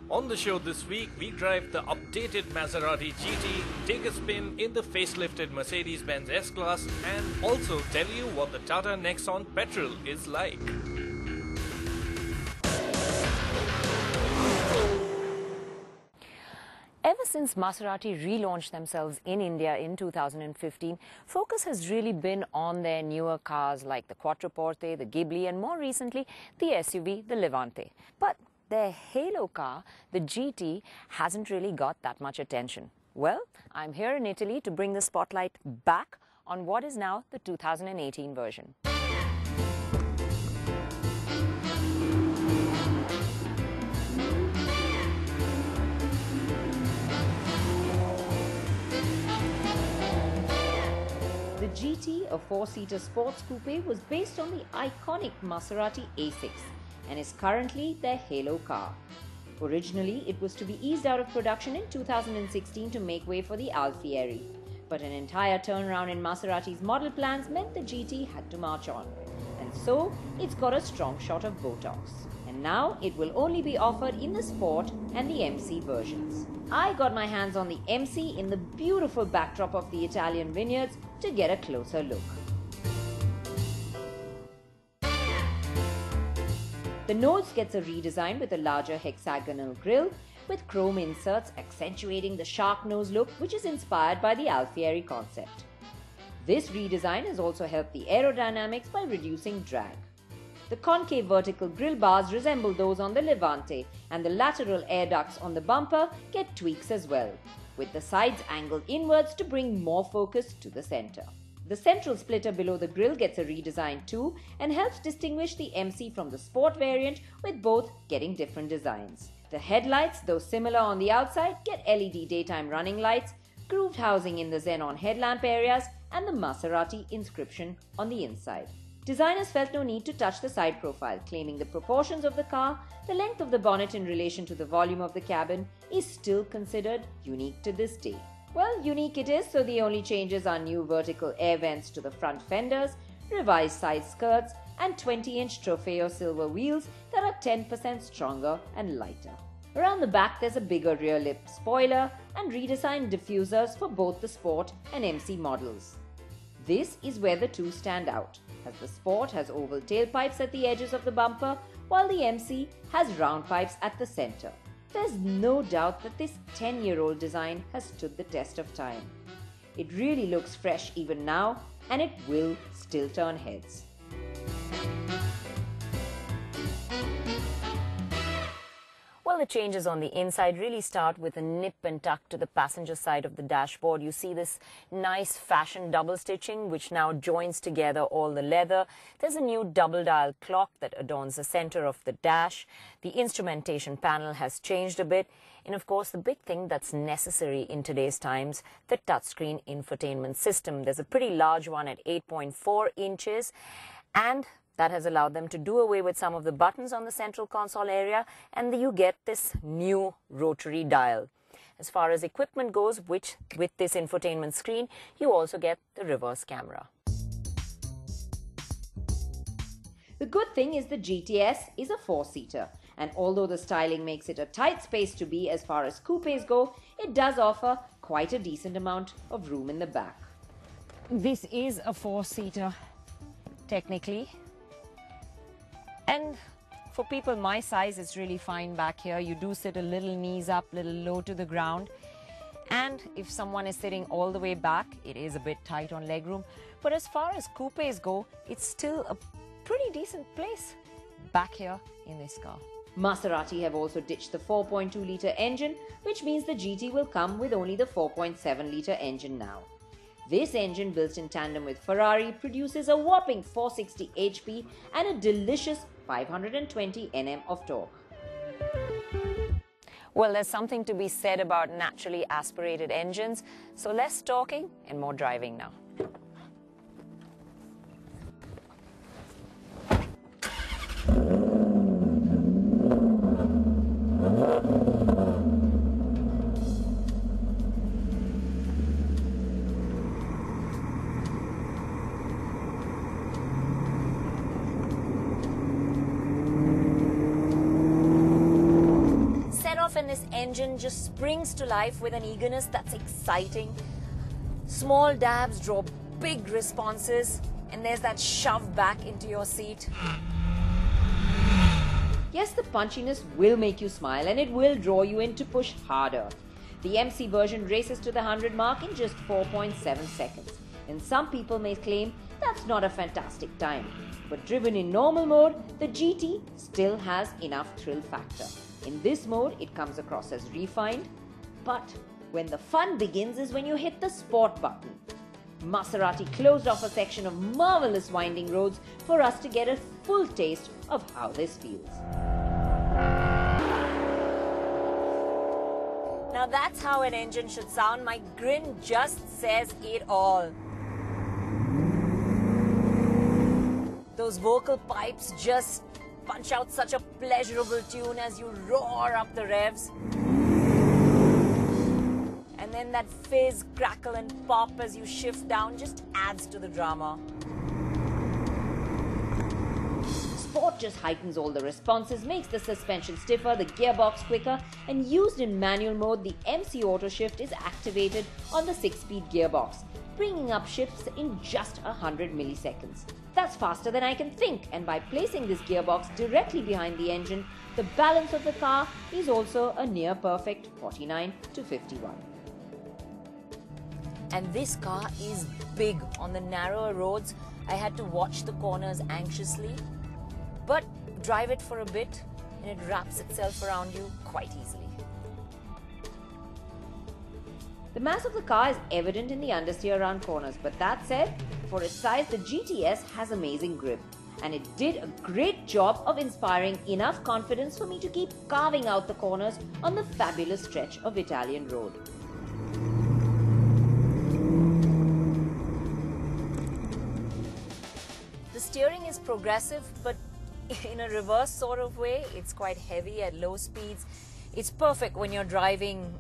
On the show this week, we drive the updated Maserati GT, take a spin in the facelifted Mercedes-Benz S-Class, and also tell you what the Tata Nexon Petrol is like. Ever since Maserati relaunched themselves in India in 2015, focus has really been on their newer cars like the Quattroporte, the Ghibli, and more recently, the SUV, the Levante. But their halo car, the GT, hasn't really got that much attention. Well, I'm here in Italy to bring the spotlight back on what is now the 2018 version. The GT, a four-seater sports coupe, was based on the iconic Maserati A6 and is currently their halo car. Originally, it was to be eased out of production in 2016 to make way for the Alfieri. But an entire turnaround in Maserati's model plans meant the GT had to march on. And so, it's got a strong shot of Botox. And now, it will only be offered in the Sport and the MC versions. I got my hands on the MC in the beautiful backdrop of the Italian vineyards to get a closer look. The nose gets a redesign with a larger hexagonal grille with chrome inserts accentuating the shark nose look, which is inspired by the Alfieri concept. This redesign has also helped the aerodynamics by reducing drag. The concave vertical grille bars resemble those on the Levante, and the lateral air ducts on the bumper get tweaks as well, with the sides angled inwards to bring more focus to the center. The central splitter below the grille gets a redesign too and helps distinguish the MC from the Sport variant, with both getting different designs. The headlights, though similar on the outside, get LED daytime running lights, grooved housing in the xenon headlamp areas, and the Maserati inscription on the inside. Designers felt no need to touch the side profile, claiming the proportions of the car, the length of the bonnet in relation to the volume of the cabin, is still considered unique to this day. Well, unique it is, so the only changes are new vertical air vents to the front fenders, revised side skirts, and 20-inch Trofeo silver wheels that are 10% stronger and lighter. Around the back, there's a bigger rear lip spoiler and redesigned diffusers for both the Sport and MC models. This is where the two stand out, as the Sport has oval tailpipes at the edges of the bumper, while the MC has round pipes at the center. There's no doubt that this 10-year-old design has stood the test of time. It really looks fresh even now, and it will still turn heads. Well, the changes on the inside really start with a nip and tuck to the passenger side of the dashboard. You see this nice fashion double stitching which now joins together all the leather. There's a new double dial clock that adorns the center of the dash. The instrumentation panel has changed a bit. And of course, the big thing that's necessary in today's times, the touchscreen infotainment system. There's a pretty large one at 8.4 inches, and that has allowed them to do away with some of the buttons on the central console area, and you get this new rotary dial. As far as equipment goes, with this infotainment screen, you also get the reverse camera. The good thing is the GTS is a four-seater, and although the styling makes it a tight space to be as far as coupes go, it does offer quite a decent amount of room in the back. This is a four-seater, technically. And for people my size, it's really fine back here. You do sit a little knees up, little low to the ground. And if someone is sitting all the way back, it is a bit tight on legroom. But as far as coupes go, it's still a pretty decent place back here in this car. Maserati have also ditched the 4.2-litre engine, which means the GT will come with only the 4.7-litre engine now. This engine, built in tandem with Ferrari, produces a whopping 460 HP and a delicious 520 Nm of torque. Well, there's something to be said about naturally aspirated engines, so less talking and more driving now. and this engine just springs to life with an eagerness that's exciting. Small dabs draw big responses, and there's that shove back into your seat. Yes, the punchiness will make you smile and it will draw you in to push harder. The MC version races to the 100 mark in just 4.7 seconds. And some people may claim that's not a fantastic time. But driven in normal mode, the GT still has enough thrill factor. In this mode, it comes across as refined. But when the fun begins is when you hit the sport button. Maserati closed off a section of marvelous winding roads for us to get a full taste of how this feels. Now that's how an engine should sound. My grin just says it all. Those vocal pipes just punch out such a pleasurable tune as you roar up the revs. And then that fizz, crackle and pop as you shift down just adds to the drama. Sport just heightens all the responses, makes the suspension stiffer, the gearbox quicker, and used in manual mode, the MC Auto Shift is activated on the 6-speed gearbox, bringing up shifts in just 100 milliseconds. That's faster than I can think, and by placing this gearbox directly behind the engine, the balance of the car is also a near perfect 49 to 51. And this car is big. On the narrower roads, I had to watch the corners anxiously. But drive it for a bit and it wraps itself around you quite easily. The mass of the car is evident in the understeer around corners, but that said, for its size, the GTS has amazing grip. And it did a great job of inspiring enough confidence for me to keep carving out the corners on the fabulous stretch of Italian road. The steering is progressive, but in a reverse sort of way. It's quite heavy at low speeds. It's perfect when you're driving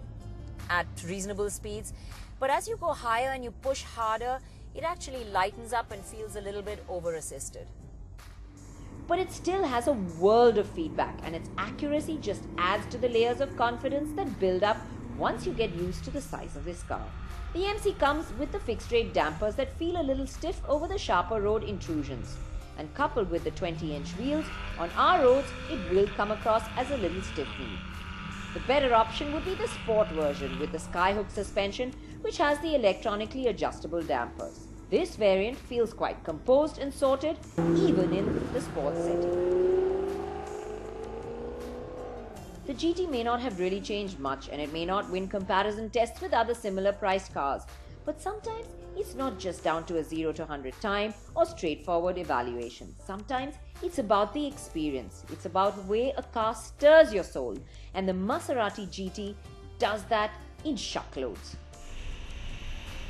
at reasonable speeds. But as you go higher and you push harder, it actually lightens up and feels a little bit over-assisted. But it still has a world of feedback, and its accuracy just adds to the layers of confidence that build up once you get used to the size of this car. The MC comes with the fixed-rate dampers that feel a little stiff over the sharper road intrusions. And coupled with the 20-inch wheels, on our roads, it will come across as a little stiff-kneed. The better option would be the sport version with the skyhook suspension, which has the electronically adjustable dampers. This variant feels quite composed and sorted, even in the sport setting. The GT may not have really changed much, and it may not win comparison tests with other similar priced cars, but sometimes it's not just down to a 0 to 100 time or straightforward evaluation. Sometimes it's about the experience. It's about the way a car stirs your soul, and the Maserati GT does that in shuckloads.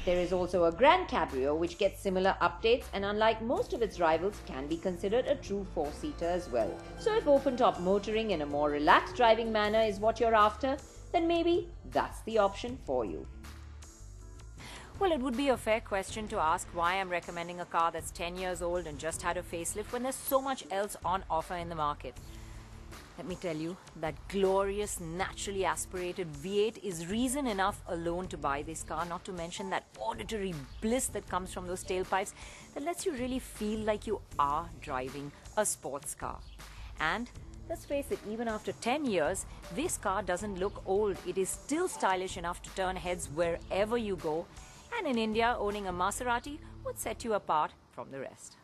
There is also a Grand Cabrio which gets similar updates, and unlike most of its rivals, can be considered a true 4-seater as well. So if open-top motoring in a more relaxed driving manner is what you're after, then maybe that's the option for you. Well, it would be a fair question to ask why I'm recommending a car that's 10 years old and just had a facelift when there's so much else on offer in the market. Let me tell you, that glorious, naturally aspirated V8 is reason enough alone to buy this car, not to mention that auditory bliss that comes from those tailpipes that lets you really feel like you are driving a sports car. And let's face it, even after 10 years, this car doesn't look old. It is still stylish enough to turn heads wherever you go. And in India, owning a Maserati would set you apart from the rest.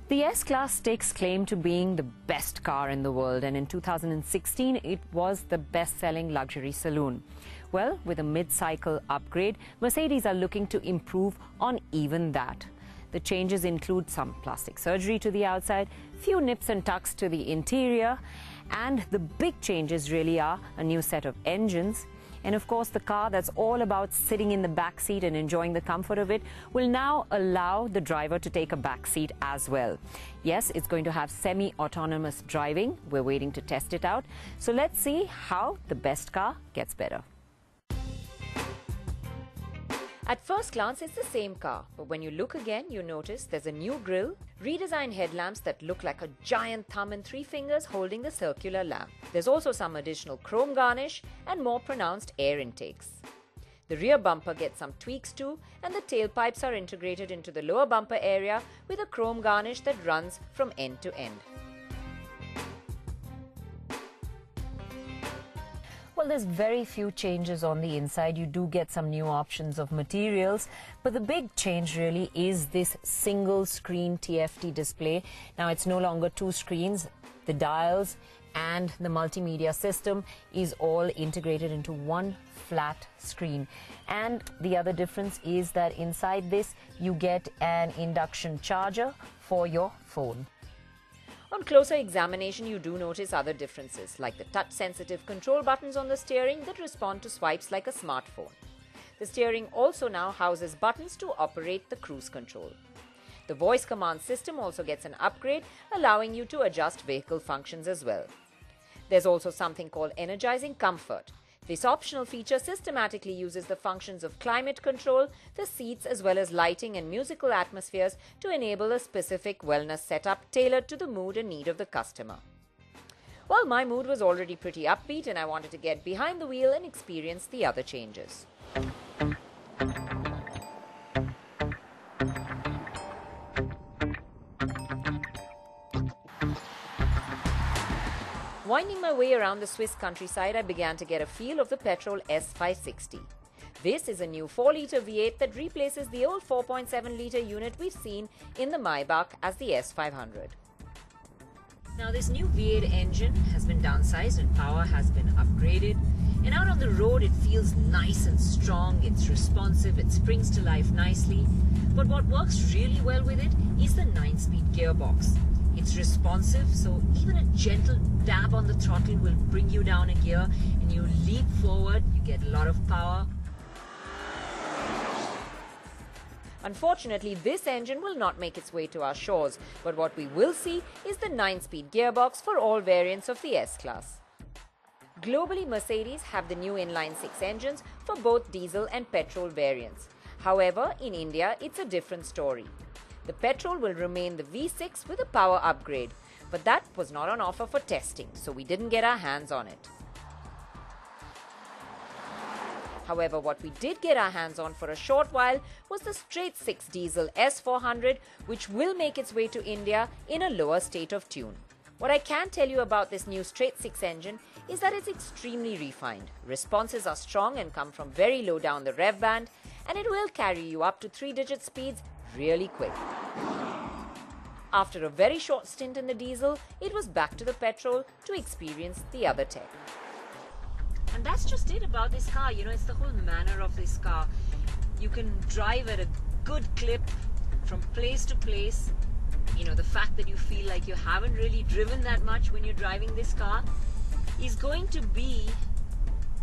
The S-Class stakes claim to being the best car in the world, and in 2016 it was the best-selling luxury saloon. Well, with a mid-cycle upgrade, Mercedes are looking to improve on even that. The changes include some plastic surgery to the outside, few nips and tucks to the interior, and the big changes really are a new set of engines. And of course, the car that's all about sitting in the back seat and enjoying the comfort of it will now allow the driver to take a back seat as well. Yes, it's going to have semi-autonomous driving. We're waiting to test it out. So let's see how the best car gets better. At first glance, it's the same car, but when you look again, you notice there's a new grille, redesigned headlamps that look like a giant thumb and 3 fingers holding the circular lamp. There's also some additional chrome garnish and more pronounced air intakes. The rear bumper gets some tweaks too, and the tailpipes are integrated into the lower bumper area with a chrome garnish that runs from end to end. Well, there's very few changes on the inside. You do get some new options of materials, but the big change really is this single screen TFT display. Now it's no longer 2 screens. The dials and the multimedia system is all integrated into one flat screen. And the other difference is that inside this you get an induction charger for your phone. On closer examination, you do notice other differences, like the touch-sensitive control buttons on the steering that respond to swipes like a smartphone. The steering also now houses buttons to operate the cruise control. The voice command system also gets an upgrade, allowing you to adjust vehicle functions as well. There's also something called Energizing Comfort. This optional feature systematically uses the functions of climate control, the seats as well as lighting and musical atmospheres to enable a specific wellness setup tailored to the mood and need of the customer. Well, my mood was already pretty upbeat and I wanted to get behind the wheel and experience the other changes. Winding my way around the Swiss countryside, I began to get a feel of the Petrol S560. This is a new 4-litre V8 that replaces the old 4.7-litre unit we've seen in the Maybach as the S500. Now this new V8 engine has been downsized and power has been upgraded. And out on the road it feels nice and strong, it's responsive, it springs to life nicely. But what works really well with it is the 9-speed gearbox. It's responsive, so even a gentle dab on the throttle will bring you down a gear and you leap forward, you get a lot of power. Unfortunately, this engine will not make its way to our shores, but what we will see is the 9-speed gearbox for all variants of the S-Class. Globally, Mercedes have the new inline-6 engines for both diesel and petrol variants. However, in India, it's a different story. The Petrol will remain the V6 with a power upgrade, but that was not on offer for testing, so we didn't get our hands on it. However, what we did get our hands on for a short while was the straight-6 diesel S400, which will make its way to India in a lower state of tune. What I can tell you about this new straight-6 engine is that it's extremely refined. Responses are strong and come from very low down the rev band, and it will carry you up to 3-digit speeds really quick. After a very short stint in the diesel, it was back to the petrol to experience the other tech. And that's just it about this car, it's the whole manner of this car. You can drive at a good clip from place to place. The fact that you feel like you haven't really driven that much when you're driving this car is going to be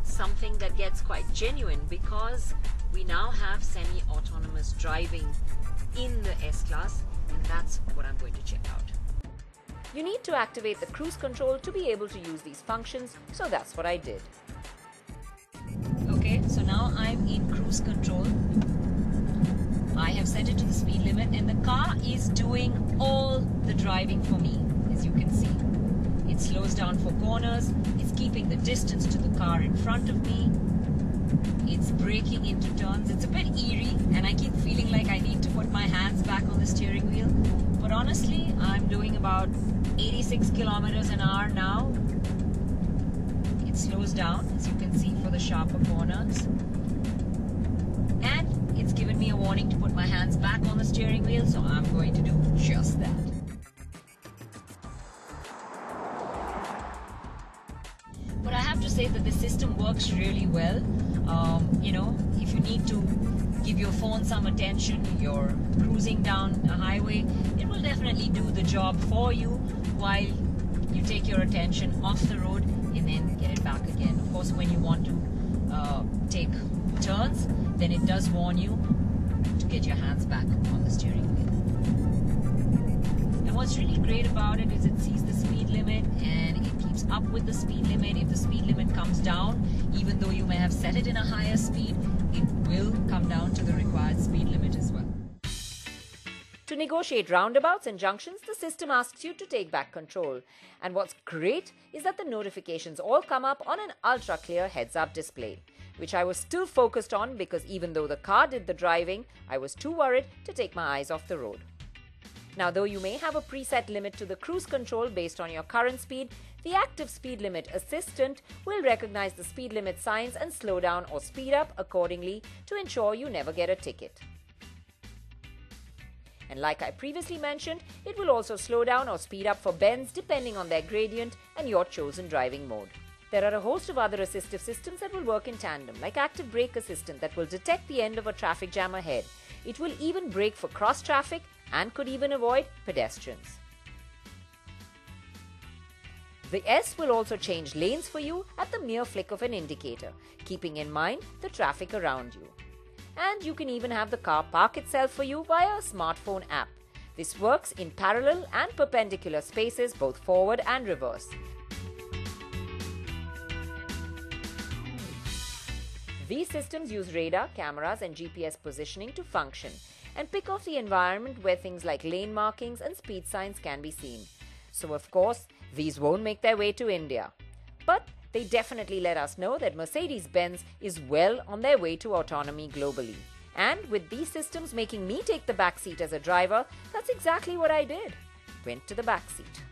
something that gets quite genuine, because we now have semi-autonomous driving in the S-Class, and that's what I'm going to check out. You need to activate the cruise control to be able to use these functions, so that's what I did. Okay, so now I'm in cruise control. I have set it to the speed limit and the car is doing all the driving for me, as you can see. It slows down for corners, it's keeping the distance to the car in front of me. It's braking into turns. It's a bit eerie and I keep feeling like I need to put my hands back on the steering wheel. But honestly, I'm doing about 86 kilometers an hour now. It slows down, as you can see, for the sharper corners. And it's given me a warning to put my hands back on the steering wheel, so I'm going to do just that. But I have to say that the system works really well. If you need to give your phone some attention, you're cruising down a highway, it will definitely do the job for you while you take your attention off the road and then get it back again. Of course, when you want to take turns, then it does warn you to get your hands back on the steering wheel. And what's really great about it is it sees the speed limit and it keeps up with the speed limit. If the speed limit comes down, even though you may have set it in a higher speed, it will come come down to the required speed limit as well. To negotiate roundabouts and junctions, the system asks you to take back control. And what's great is that the notifications all come up on an ultra-clear heads-up display, which I was still focused on because even though the car did the driving, I was too worried to take my eyes off the road. Now, though you may have a preset limit to the cruise control based on your current speed, the active speed limit assistant will recognize the speed limit signs and slow down or speed up accordingly to ensure you never get a ticket. And like I previously mentioned, it will also slow down or speed up for bends depending on their gradient and your chosen driving mode. There are a host of other assistive systems that will work in tandem, like active brake assistant that will detect the end of a traffic jam ahead. It will even brake for cross traffic and could even avoid pedestrians. The S will also change lanes for you at the mere flick of an indicator, keeping in mind the traffic around you. And you can even have the car park itself for you via a smartphone app. This works in parallel and perpendicular spaces, both forward and reverse. These systems use radar, cameras and GPS positioning to function and pick off the environment where things like lane markings and speed signs can be seen. So of course, these won't make their way to India. But they definitely let us know that Mercedes-Benz is well on their way to autonomy globally. And with these systems making me take the back seat as a driver, that's exactly what I did. Went to the back seat.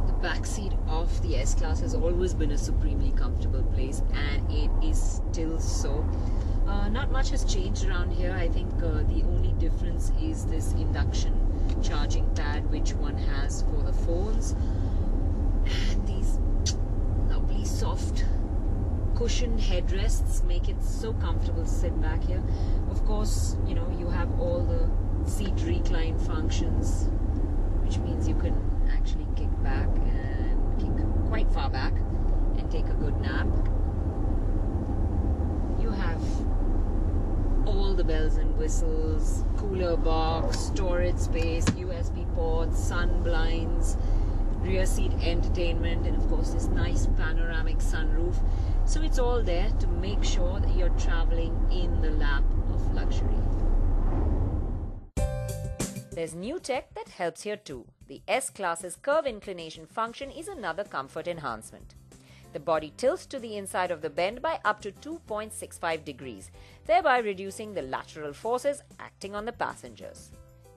The back seat of the S-Class has always been a supremely comfortable place, and it is still so. Not much has changed around here. I think the only difference is this induction charging pad which one has for the phones, and these lovely soft cushioned headrests make it so comfortable to sit back here. Of course, you know, you have all the seat recline functions, which means you can actually kick back and kick quite far back and take a good nap. You have all the bells and whistles, cooler box, storage space, USB ports, sun blinds, rear seat entertainment, and of course this nice panoramic sunroof. So it's all there to make sure that you're traveling in the lap of luxury. There's new tech that helps here too. The S-Class's curve inclination function is another comfort enhancement. The body tilts to the inside of the bend by up to 2.65 degrees, thereby reducing the lateral forces acting on the passengers.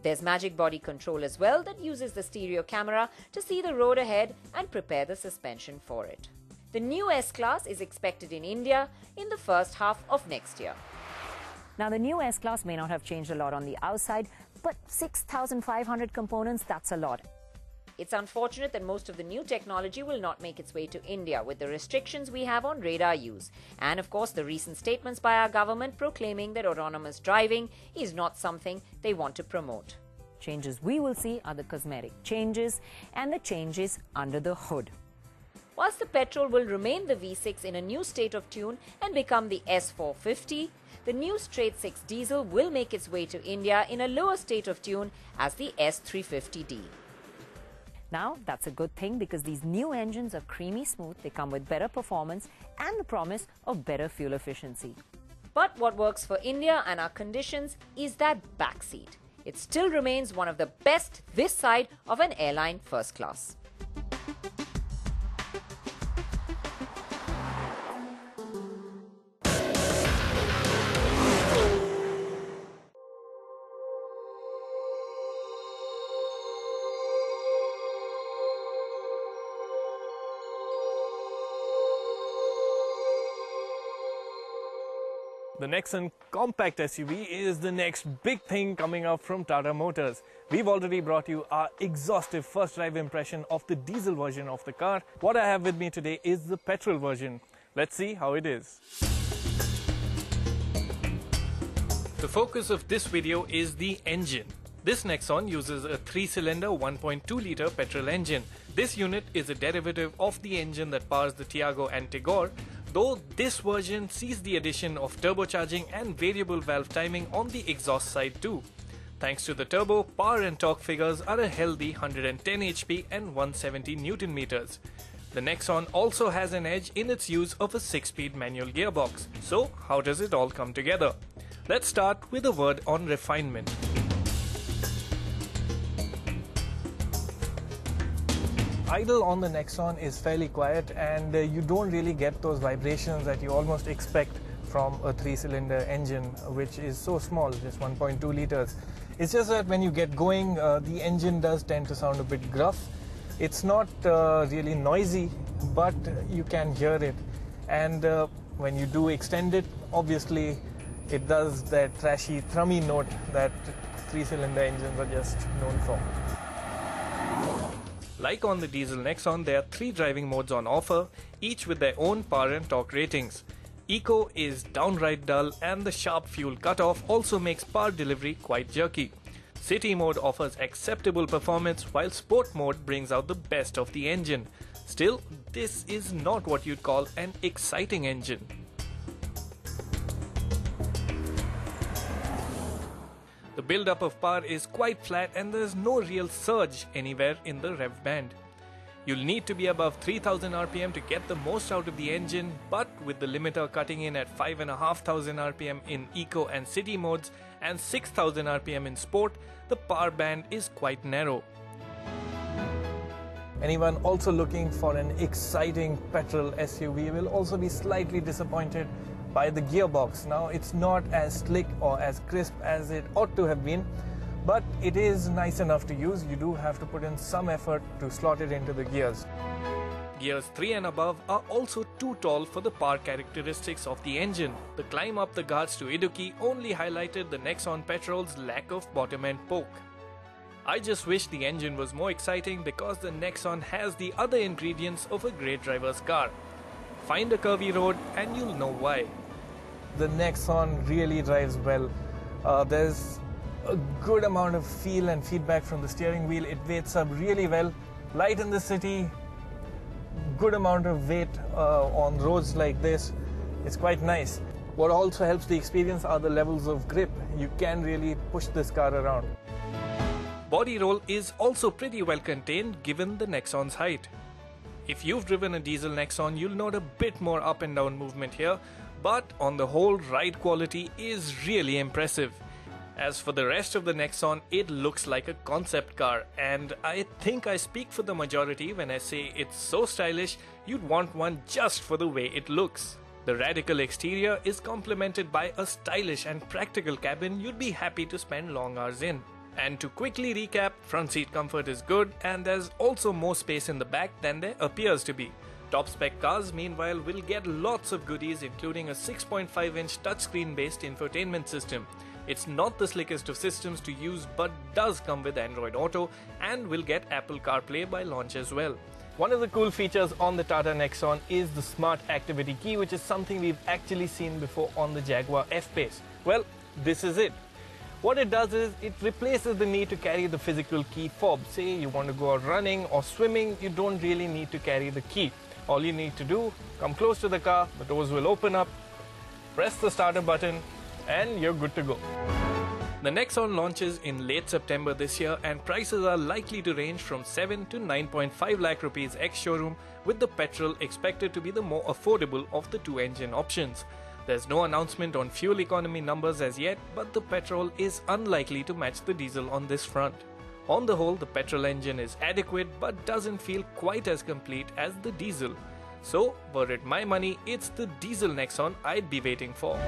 There's magic body control as well that uses the stereo camera to see the road ahead and prepare the suspension for it. The new S-Class is expected in India in the first half of next year. Now, the new S-Class may not have changed a lot on the outside, but 6,500 components, that's a lot. It's unfortunate that most of the new technology will not make its way to India with the restrictions we have on radar use. And of course, the recent statements by our government proclaiming that autonomous driving is not something they want to promote. Changes we will see are the cosmetic changes and the changes under the hood. Whilst the Petrol will remain the V6 in a new state of tune and become the S450, the new straight 6 diesel will make its way to India in a lower state of tune as the S350D. Now, that's a good thing because these new engines are creamy smooth, they come with better performance and the promise of better fuel efficiency. But what works for India and our conditions is that back seat. It still remains one of the best this side of an airline first class. The Nexen Compact SUV is the next big thing coming up from Tata Motors. We've already brought you our exhaustive first drive impression of the diesel version of the car. What I have with me today is the petrol version. Let's see how it is. The focus of this video is the engine. This Nexon uses a 3-cylinder 1.2-litre petrol engine. This unit is a derivative of the engine that powers the Tiago and Tigor, though this version sees the addition of turbocharging and variable valve timing on the exhaust side too. Thanks to the turbo, power and torque figures are a healthy 110 HP and 170 Newton meters. The Nexon also has an edge in its use of a 6-speed manual gearbox. So, how does it all come together? Let's start with a word on refinement. Idle on the Nexon is fairly quiet, and you don't really get those vibrations that you almost expect from a 3-cylinder engine, which is so small, just 1.2 liters. It's just that when you get going, the engine does tend to sound a bit gruff. It's not really noisy, but you can hear it. And when you do extend it, obviously it does that trashy, thrummy note that 3-cylinder engines are just known for. Like on the diesel Nexon, there are 3 driving modes on offer, each with their own power and torque ratings. Eco is downright dull, and the sharp fuel cutoff also makes power delivery quite jerky. City mode offers acceptable performance, while sport mode brings out the best of the engine. Still, this is not what you'd call an exciting engine. The build-up of power is quite flat, and there's no real surge anywhere in the rev band. You'll need to be above 3000 RPM to get the most out of the engine, but with the limiter cutting in at 5500 RPM in Eco and City modes and 6000 RPM in Sport, the power band is quite narrow. Anyone also looking for an exciting petrol SUV will also be slightly disappointed by the gearbox. Now, it's not as slick or as crisp as it ought to have been, but it is nice enough to use. You do have to put in some effort to slot it into the gears. Gears 3 and above are also too tall for the power characteristics of the engine. The climb up the guards to Idukki only highlighted the Nexon Petrol's lack of bottom end poke. I just wish the engine was more exciting, because the Nexon has the other ingredients of a great driver's car. Find a curvy road and you'll know why. The Nexon really drives well. There's a good amount of feel and feedback from the steering wheel. It weights up really well. Light in the city, good amount of weight on roads like this. It's quite nice. What also helps the experience are the levels of grip. You can really push this car around. Body roll is also pretty well contained given the Nexon's height. If you've driven a diesel Nexon, you'll note a bit more up and down movement here, but on the whole, ride quality is really impressive. As for the rest of the Nexon, it looks like a concept car, and I think I speak for the majority when I say it's so stylish, you'd want one just for the way it looks. The radical exterior is complemented by a stylish and practical cabin you'd be happy to spend long hours in. And to quickly recap, front seat comfort is good, and there's also more space in the back than there appears to be. Top spec cars, meanwhile, will get lots of goodies, including a 6.5-inch touchscreen-based infotainment system. It's not the slickest of systems to use, but does come with Android Auto and will get Apple CarPlay by launch as well. One of the cool features on the Tata Nexon is the Smart Activity Key, which is something we've actually seen before on the Jaguar F-Pace. Well, this is it. What it does is, it replaces the need to carry the physical key fob. Say you want to go out running or swimming, you don't really need to carry the key. All you need to do, come close to the car, the doors will open up, press the starter button, and you're good to go. The Nexon launches in late September this year, and prices are likely to range from 7 to 9.5 lakh rupees ex-showroom, with the petrol expected to be the more affordable of the two engine options. There's no announcement on fuel economy numbers as yet, but the petrol is unlikely to match the diesel on this front. On the whole, the petrol engine is adequate but doesn't feel quite as complete as the diesel. So, were it my money, it's the diesel Nexon I'd be waiting for.